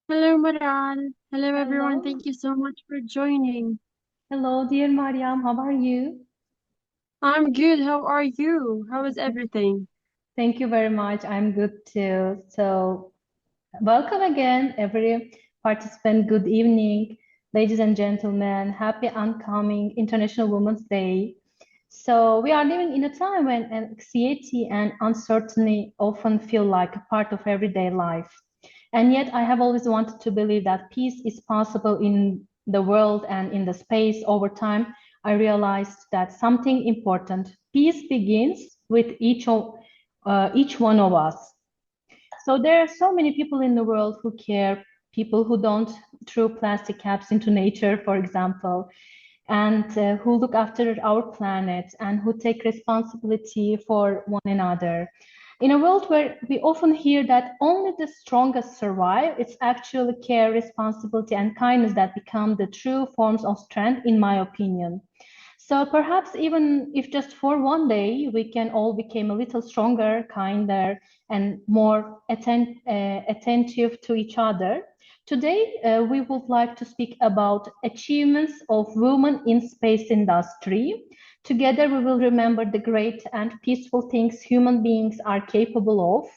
Hello, Maral. Hello, everyone. Hello. Thank you so much for joining. Hello, dear Maryam. How are you? I'm good. How are you? How is everything? Thank you very much. I'm good too. Welcome again, every participant. Good evening, ladies and gentlemen. Happy oncoming International Women's Day. We are living in a time when anxiety and uncertainty often feel like a part of everyday life. And yet, I have always wanted to believe that peace is possible in the world and in the space. Over time, I realized that something important. Peace begins with each one of us. So there are so many people in the world who care, people who don't throw plastic caps into nature, for example, and who look after our planet and who take responsibility for one another. In a world where we often hear that only the strongest survive, it's actually care, responsibility, and kindness that become the true forms of strength, in my opinion. So perhaps even if just for one day, we can all become a little stronger, kinder, and more attentive to each other. Today, we would like to speak about achievements of women in space industry. Together, we will remember the great and peaceful things human beings are capable of.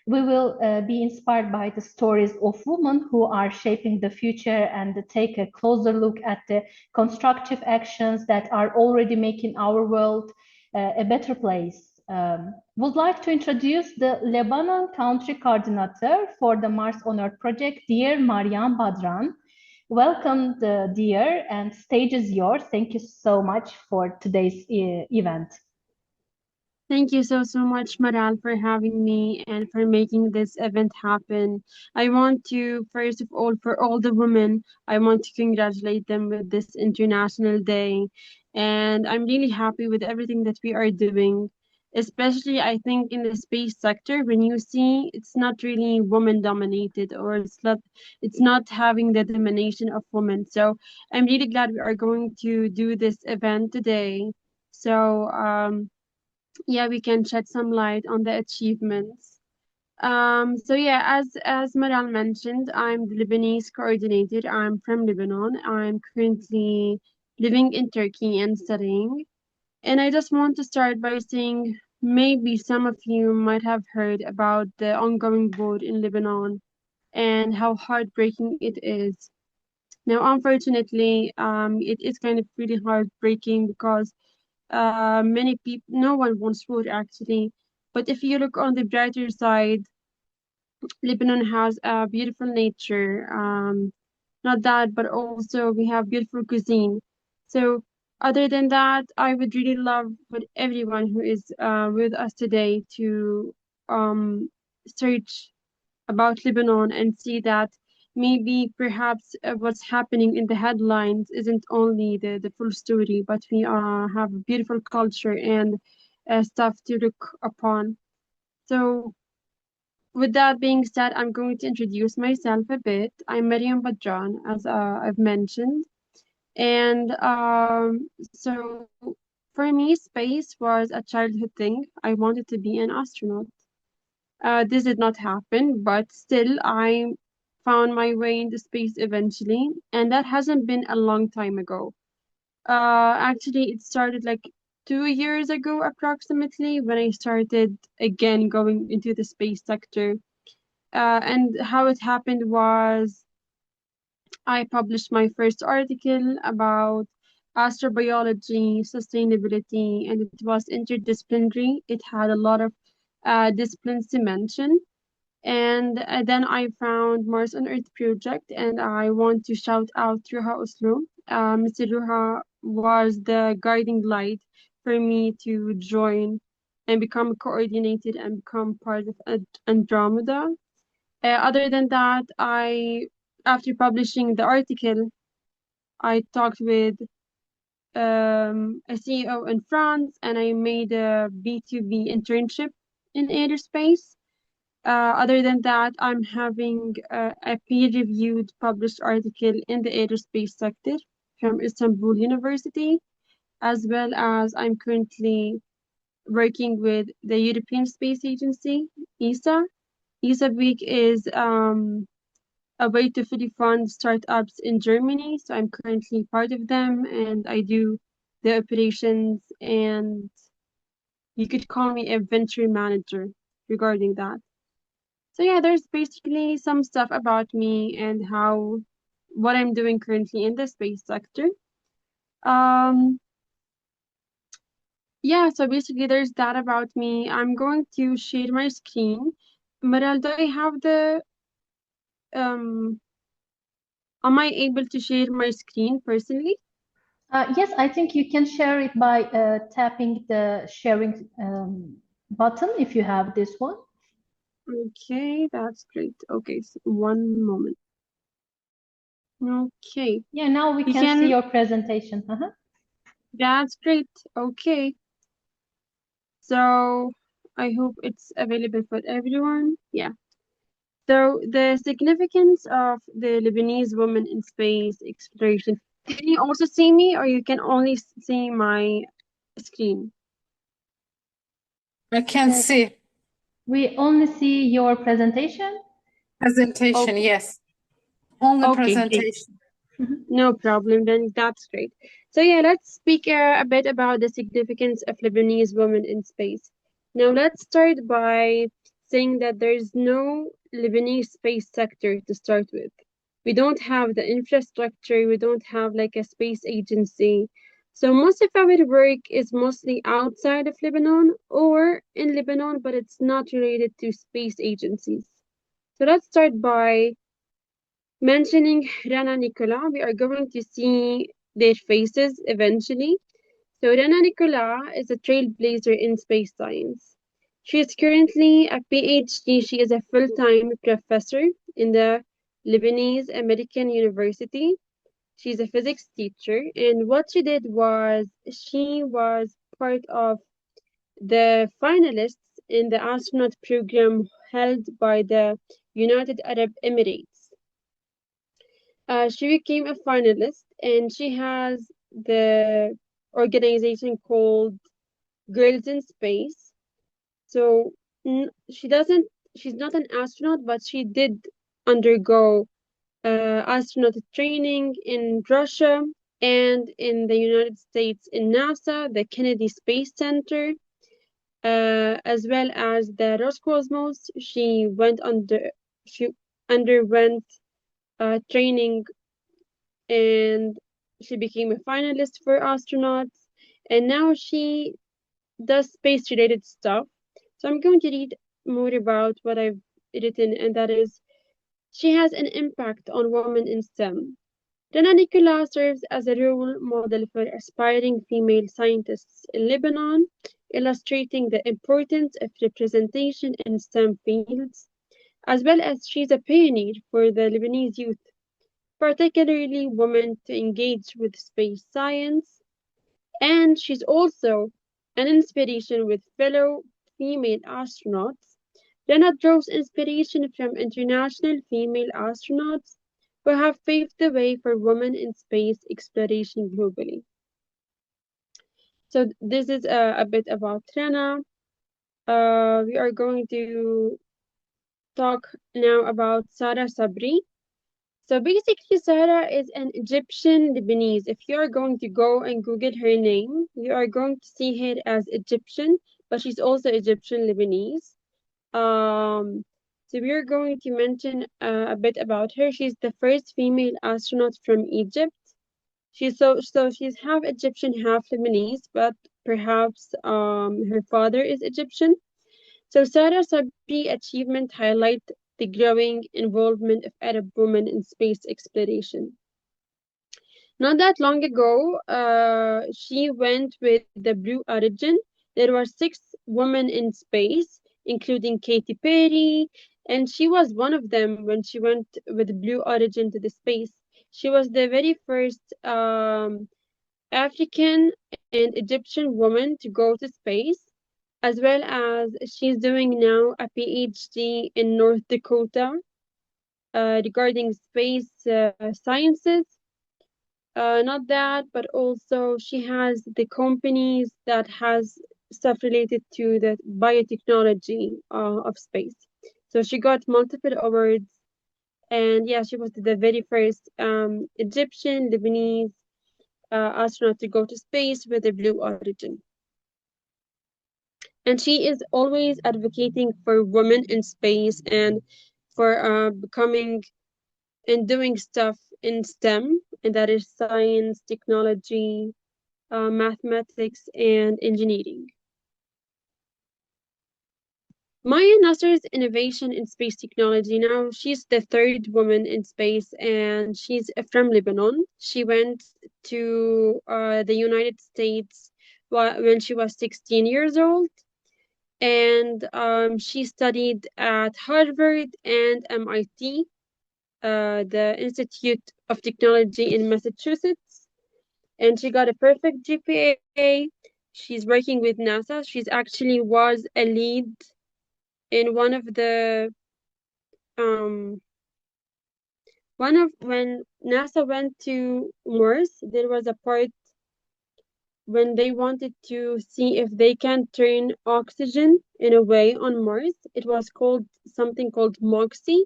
We will be inspired by the stories of women who are shaping the future and take a closer look at the constructive actions that are already making our world a better place. Would like to introduce the Lebanon Country Coordinator for the Mars on Earth project, dear Maryam Badran. Welcome, dear, and stage is yours. Thank you so much for today's event. Thank you so much, Maral, for having me and for making this event happen. I want to, first of all, for all the women, I want to congratulate them with this International Day. And I'm really happy with everything that we are doing. Especially, I think, in the space sector, when you see it's not really woman dominated, or it's not having the domination of women. So I'm really glad we are going to do this event today. So, yeah, we can shed some light on the achievements. So yeah, as Maral mentioned, I'm the Lebanese coordinator. I'm from Lebanon. I'm currently living in Turkey and studying. And I just want to start by saying maybe some of you might have heard about the ongoing war in Lebanon and how heartbreaking it is. Now, unfortunately, it is kind of really heartbreaking because many people, no one wants war actually. But if you look on the brighter side, Lebanon has a beautiful nature. Not that, but also we have beautiful cuisine. So, other than that, I would really love for everyone who is with us today to um, search about Lebanon and see that maybe perhaps what's happening in the headlines isn't only the full story, but we have a beautiful culture and stuff to look upon. So, with that being said, I'm going to introduce myself a bit. I'm Maryam Badran, as I've mentioned. And so for me, space was a childhood thing. I wanted to be an astronaut. This did not happen, but still, I found my way into space eventually, and that hasn't been a long time ago. Actually, it started like 2 years ago, approximately, when I started again going into the space sector. And how it happened was I published my first article about astrobiology, sustainability, and it was interdisciplinary. It had a lot of disciplines to mention. And then I found Mars on Earth project, and I want to shout out Ruha Oslo. Mr. Ruha was the guiding light for me to join and become coordinated and become part of Andromeda. Other than that, after publishing the article, I talked with a CEO in France, and I made a B2B internship in aerospace. Other than that, I'm having a peer-reviewed published article in the aerospace sector from Istanbul University, as well as I'm currently working with the European Space Agency, ESA. ESA Week is a way to fully fund startups in Germany. So I'm currently part of them and I do the operations, and you could call me a venture manager regarding that. So yeah, there's basically some stuff about me and how what I'm doing currently in the space sector. Um, yeah, so basically there's that about me. I'm going to share my screen. Maral, do I have the am I able to share my screen personally? Yes, I think you can share it by tapping the sharing button if you have this one. Okay, that's great. Okay, so one moment. Okay, Yeah, now we you can see can, your presentation. that's great. Okay, so I hope it's available for everyone. Yeah. So the significance of the Lebanese woman in space exploration. Can you also see me, or you can only see my screen? I can Uh, see we only see your presentation. presentation, Okay, yes. Only okay, great. presentation. No problem, then that's great. So yeah, let's speak a bit about the significance of Lebanese women in space. Now let's start by saying that there's no Lebanese space sector to start with. We don't have the infrastructure, we don't have like a space agency. So most of our work is mostly outside of Lebanon or in Lebanon, but it's not related to space agencies. So let's start by mentioning Rana Nicola. We are going to see their faces eventually. So Rana Nicola is a trailblazer in space science. She is currently a PhD. She is a full-time professor in the Lebanese American University. She's a physics teacher, and what she did was she was part of the finalists in the astronaut program held by the United Arab Emirates. She became a finalist, and she has the organization called Girls in Space. So she doesn't, she's not an astronaut, but she did undergo astronaut training in Russia and in the United States in NASA, the Kennedy Space Center, as well as the Roscosmos. She underwent training, and she became a finalist for astronauts, and now she does space related stuff. So I'm going to read more about what I've written, and that is she has an impact on women in STEM. Rana Nicola serves as a role model for aspiring female scientists in Lebanon, illustrating the importance of representation in STEM fields, as well as she's a pioneer for the Lebanese youth, particularly women, to engage with space science, and she's also an inspiration with fellow female astronauts. Rena draws inspiration from international female astronauts who have paved the way for women in space exploration globally. So this is a bit about Rena. We are going to talk now about Sarah Sabri. So basically, Sarah is an Egyptian Lebanese. If you are going to go and Google her name, you are going to see her as Egyptian, but she's also Egyptian Lebanese. Um, so we are going to mention a bit about her. She's the first female astronaut from Egypt. She's half Egyptian, half Lebanese, but perhaps her father is Egyptian. So Sarah Sabri achievement highlight the growing involvement of Arab women in space exploration. Not that long ago, she went with the Blue Origin. There were 6 women in space, including Katy Perry, and she was one of them when she went with Blue Origin to the space. She was the very first African and Egyptian woman to go to space, as well as she's doing now a PhD in North Dakota regarding space sciences. Not that, but also she has the companies that has stuff related to the biotechnology of space. So she got multiple awards, And yeah, she was the very first Egyptian Lebanese astronaut to go to space with a blue origin. And she is always advocating for women in space and for becoming and doing stuff in STEM, and that is science, technology, mathematics, and engineering. Maya Nasser's innovation in space technology. Now, she's the third woman in space, and she's from Lebanon. She went to the United States when she was 16 years old, and she studied at Harvard and MIT, the Institute of Technology in Massachusetts, and she got a perfect GPA. She's working with NASA. She's actually was a lead in um when NASA went to Mars, there was a part when they wanted to see if they can turn oxygen in a way on Mars. It was called something called MOXIE.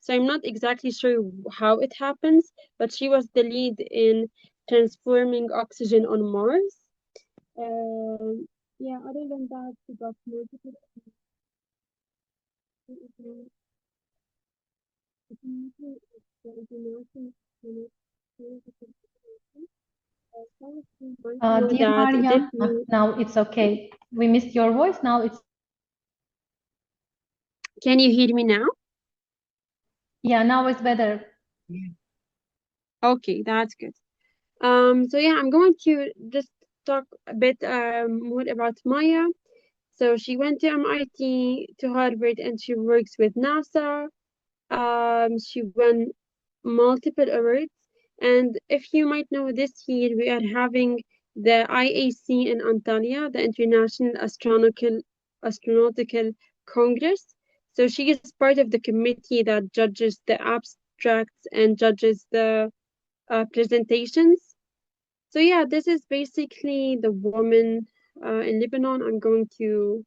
So I'm not exactly sure how it happens, but she was the lead in transforming oxygen on Mars. Yeah, other than that, she got multiple know Dear that Mariam, definitely. now it's okay. We missed your voice. Now it's, Can you hear me now? yeah, now it's better. Okay, that's good. So yeah, I'm going to just talk a bit more about Maya. So she went to MIT, to Harvard, and she works with NASA. She won multiple awards, and if you might know, this year we are having the IAC in Antalya, the International Astronautical Congress. So she is part of the committee that judges the abstracts and judges the presentations. So yeah, this is basically the woman in Lebanon. I'm going to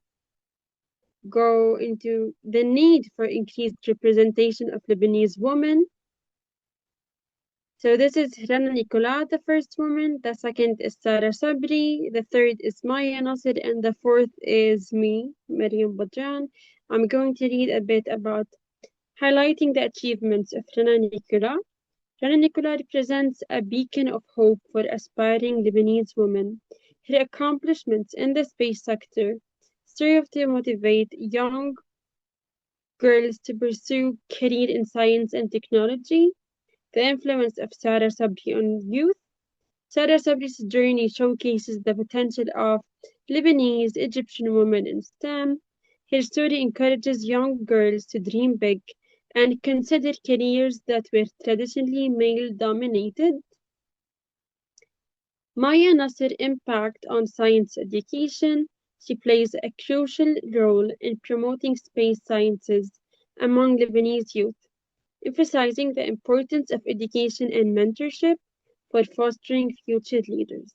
go into the need for increased representation of Lebanese women. So this is Rana Nicola, the first woman. The second is Sarah Sabri. The third is Maya Nasser. And the fourth is me, Maryam Badran. I'm going to read a bit about highlighting the achievements of Rana Nicola. Rana Nicola represents a beacon of hope for aspiring Lebanese women. Her accomplishments in the space sector serve to motivate young girls to pursue career in science and technology. The influence of Sarah Sabri on youth. Sarah Sabri's journey showcases the potential of Lebanese Egyptian women in STEM. Her story encourages young girls to dream big and consider careers that were traditionally male dominated. Maya Nasser impact on science education. She plays a crucial role in promoting space sciences among Lebanese youth, emphasizing the importance of education and mentorship for fostering future leaders.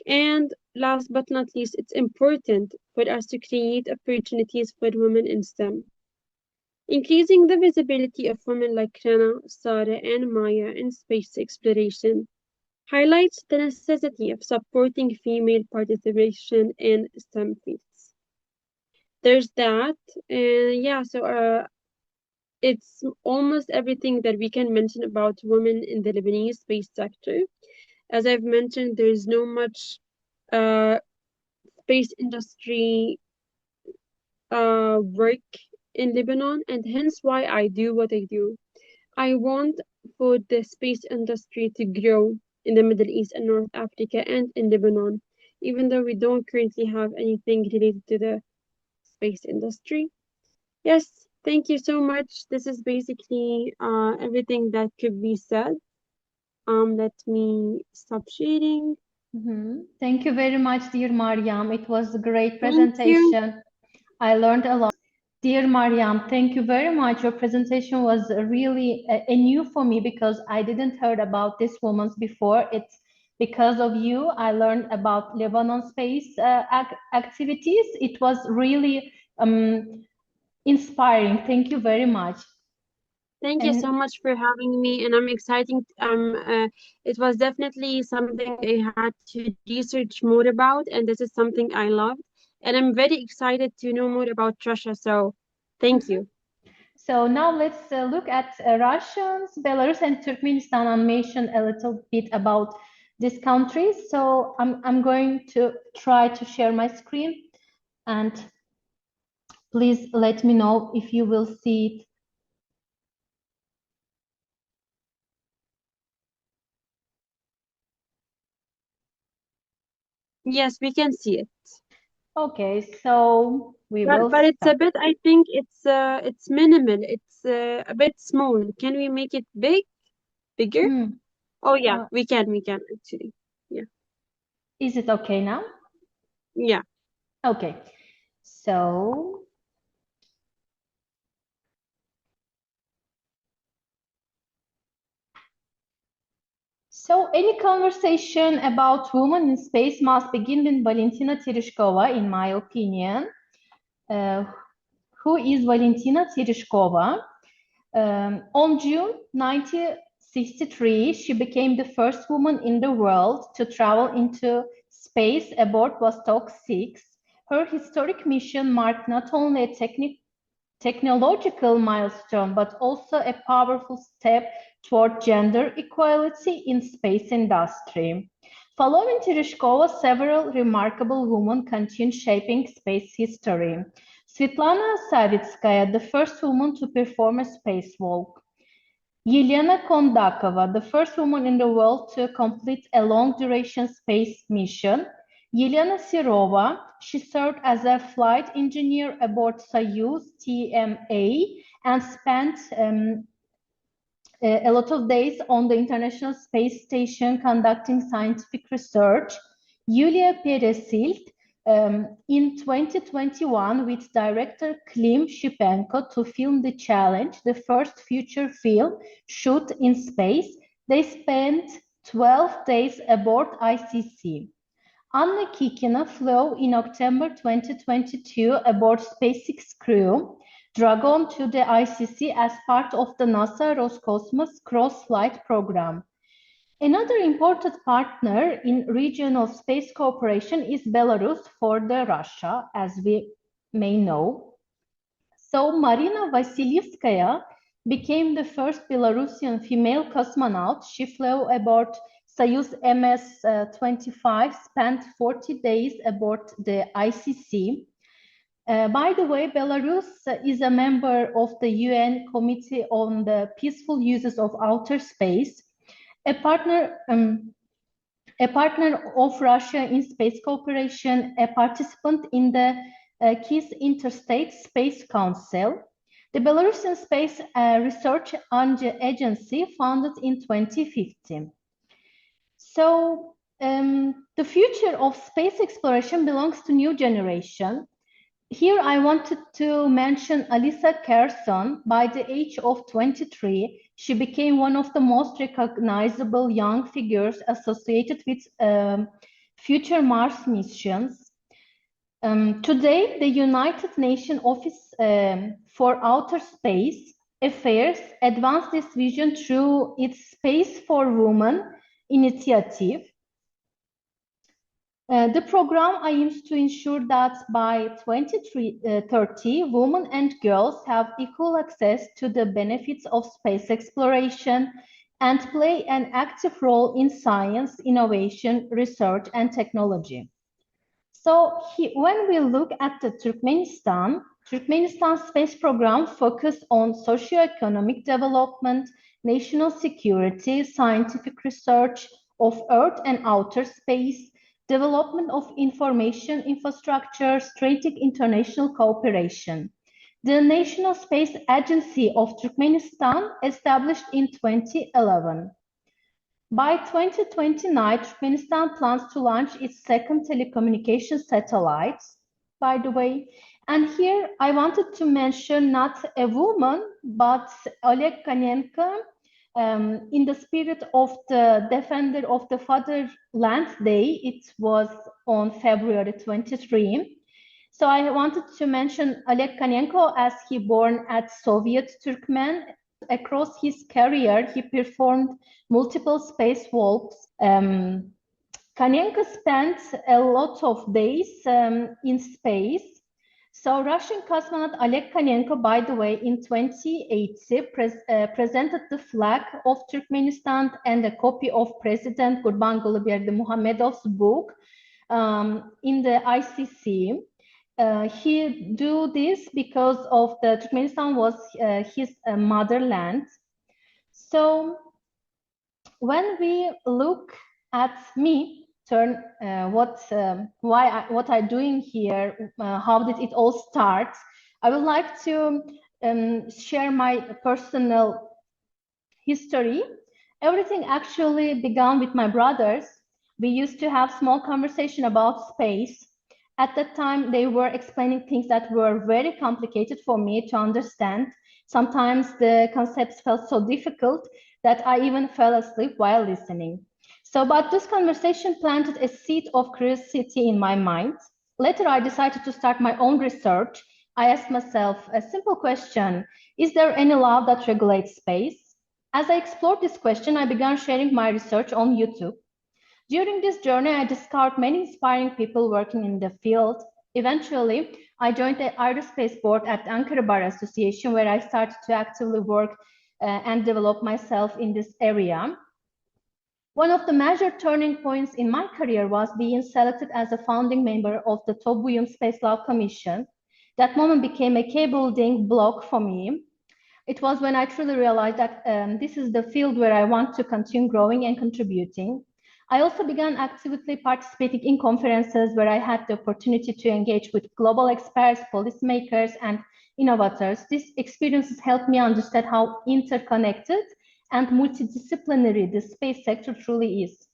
And last but not least, it's important for us to create opportunities for women in STEM. Increasing the visibility of women like Rana, Sarah, and Maya in space exploration highlights the necessity of supporting female participation in STEM fields. There's that, and yeah, so it's almost everything that we can mention about women in the Lebanese space sector. As I've mentioned, there's no much uh, space industry work in Lebanon, and hence why I do what I do. I want for the space industry to grow in the Middle East and North Africa and in Lebanon, even though we don't currently have anything related to the space industry. Yes, thank you so much. This is basically everything that could be said. Let me stop sharing. Thank you very much, dear Mariam. It was a great Thank you. presentation. I learned a lot. Dear Mariam, thank you very much. Your presentation was really a new for me because I didn't heard about this woman's before. It's because of you I learned about Lebanon space activities. It was really inspiring. Thank you very much. Thank you so And much for having me, and I'm excited. It was definitely something I had to research more about, and this is something I loved, and I'm very excited to know more about Russia. So, thank Mhm. you. So now let's look at Russians, Belarus, and Turkmenistan. I mentioned a little bit about these countries. So I'm going to try to share my screen, and please let me know if you will see it. Yes, we can see it, Okay, so we will but it's a start. bit. I think it's minimal. It's a bit small. Can we make it bigger? Hmm. Oh yeah, uh, we can actually. Yeah, is it okay now? yeah. Okay, so any conversation about women in space must begin with Valentina Tereshkova, in my opinion. Uh, who is Valentina Tereshkova? On June 1963, she became the first woman in the world to travel into space aboard Vostok 6. Her historic mission marked not only a technological milestone, but also a powerful step toward gender equality in space industry. Following Tereshkova, several remarkable women continued shaping space history. Svetlana Savitskaya, the first woman to perform a spacewalk. Yelena Kondakova, the first woman in the world to complete a long-duration space mission. Yelena Sirova, she served as a flight engineer aboard Soyuz TMA and spent a lot of days on the International Space Station conducting scientific research. Yulia Peresild, in 2021 with director Klim Shipenko to film The Challenge, the first feature film shoot in space. They spent 12 days aboard ICC. Anna Kikina flew in October 2022 aboard SpaceX Crew Dragon to the ICC as part of the NASA Roscosmos Cross-Flight program. Another important partner in regional space cooperation is Belarus for the Russia, as we may know. So Marina Vasilyevskaya became the first Belarusian female cosmonaut. She flew aboard Soyuz MS-25, spent 40 days aboard the ICC. By the way, Belarus is a member of the UN Committee on the Peaceful Uses of Outer Space, a partner of Russia in space cooperation, a participant in the KISS Interstate Space Council. The Belarusian Space Research Agency, founded in 2015. So the future of space exploration belongs to new generation. Here I wanted to mention Alisa Kerson. By the age of 23, she became one of the most recognizable young figures associated with future Mars missions. Today, the United Nations Office for Outer Space Affairs advanced this vision through its Space for Women initiative. The program aims to ensure that by 2030, women and girls have equal access to the benefits of space exploration and play an active role in science, innovation, research, and technology. So when we look at the Turkmenistan space program focused on socio-economic development, national security, scientific research of Earth and outer space, development of information infrastructure, strategic international cooperation. The National Space Agency of Turkmenistan, established in 2011. By 2029, Turkmenistan plans to launch its second telecommunication satellite, by the way. And here I wanted to mention not a woman, but Oleg Kanenko, in the spirit of the Defender of the Fatherland Day. It was on February 23. So I wanted to mention Oleg Kanenko, as he born at Soviet Turkmen across his career, he performed multiple spacewalks. Kanyenko spent a lot of days in space. So Russian cosmonaut Oleg Kanyenko, by the way, in 2080 presented the flag of Turkmenistan and a copy of President Gurbanguly Berdimuhamedov's book in the ICC. He do this because of the Turkmenistan was his motherland. So when we look at me, what I'm doing here, how did it all start? I would like to share my personal history. Everything actually began with my brothers. We used to have small conversation about space. At that time, they were explaining things that were very complicated for me to understand. Sometimes the concepts felt so difficult that I even fell asleep while listening. But this conversation planted a seed of curiosity in my mind. Later, I decided to start my own research. I asked myself a simple question: is there any law that regulates space? As I explored this question, I began sharing my research on YouTube. During this journey, I discovered many inspiring people working in the field. Eventually, I joined the aerospace board at the Ankara Bar Association, where I started to actively work and develop myself in this area. One of the major turning points in my career was being selected as a founding member of the Tobuyum Space Law Commission. That moment became a key-building block for me. It was when I truly realized that this is the field where I want to continue growing and contributing. I also began actively participating in conferences where I had the opportunity to engage with global experts, policymakers, and innovators. These experiences helped me understand how interconnected and multidisciplinary the space sector truly is.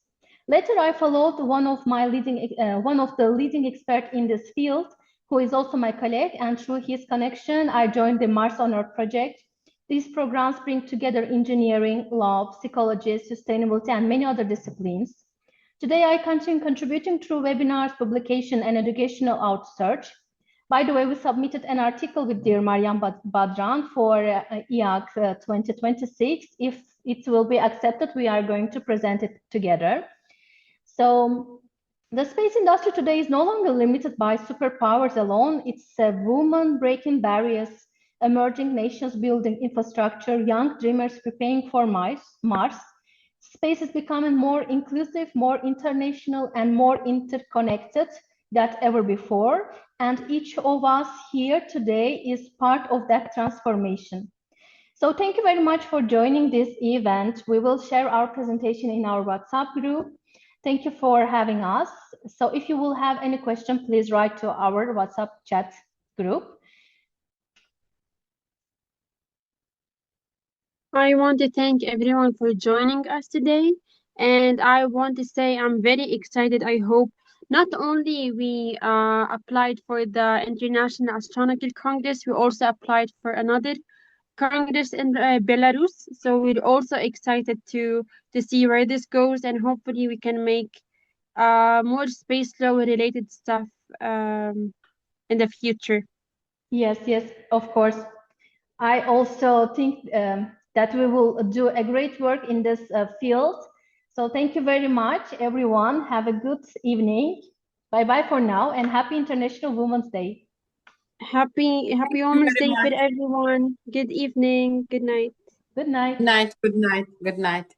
Later, I followed one of the leading experts in this field, who is also my colleague, and through his connection, I joined the Mars on Earth project. These programs bring together engineering, law, psychology, sustainability, and many other disciplines. Today, I continue contributing through webinars, publication, and educational outreach. By the way, we submitted an article with dear Maryam Badran for EAC 2026. If it will be accepted, we are going to present it together. So the space industry today is no longer limited by superpowers alone. It's a woman breaking barriers, emerging nations building infrastructure, young dreamers preparing for Mars. Space is becoming more inclusive, more international, and more interconnected than ever before. And each of us here today is part of that transformation. So thank you very much for joining this event. We will share our presentation in our WhatsApp group. Thank you for having us. So if you will have any question, please write to our WhatsApp chat group. I want to thank everyone for joining us today. And I want to say I'm very excited. I hope not only we applied for the International Astronomical Congress, we also applied for another Congress in Belarus. So we're also excited to see where this goes, and hopefully we can make more space law related stuff in the future. Yes, of course. I also think that we will do a great work in this field. So thank you very much, everyone. Have a good evening. Bye-bye for now, and happy International Women's Day. Happy Women's Day for everyone. Good evening. Good night. Good night. Good night. Good night. Good night.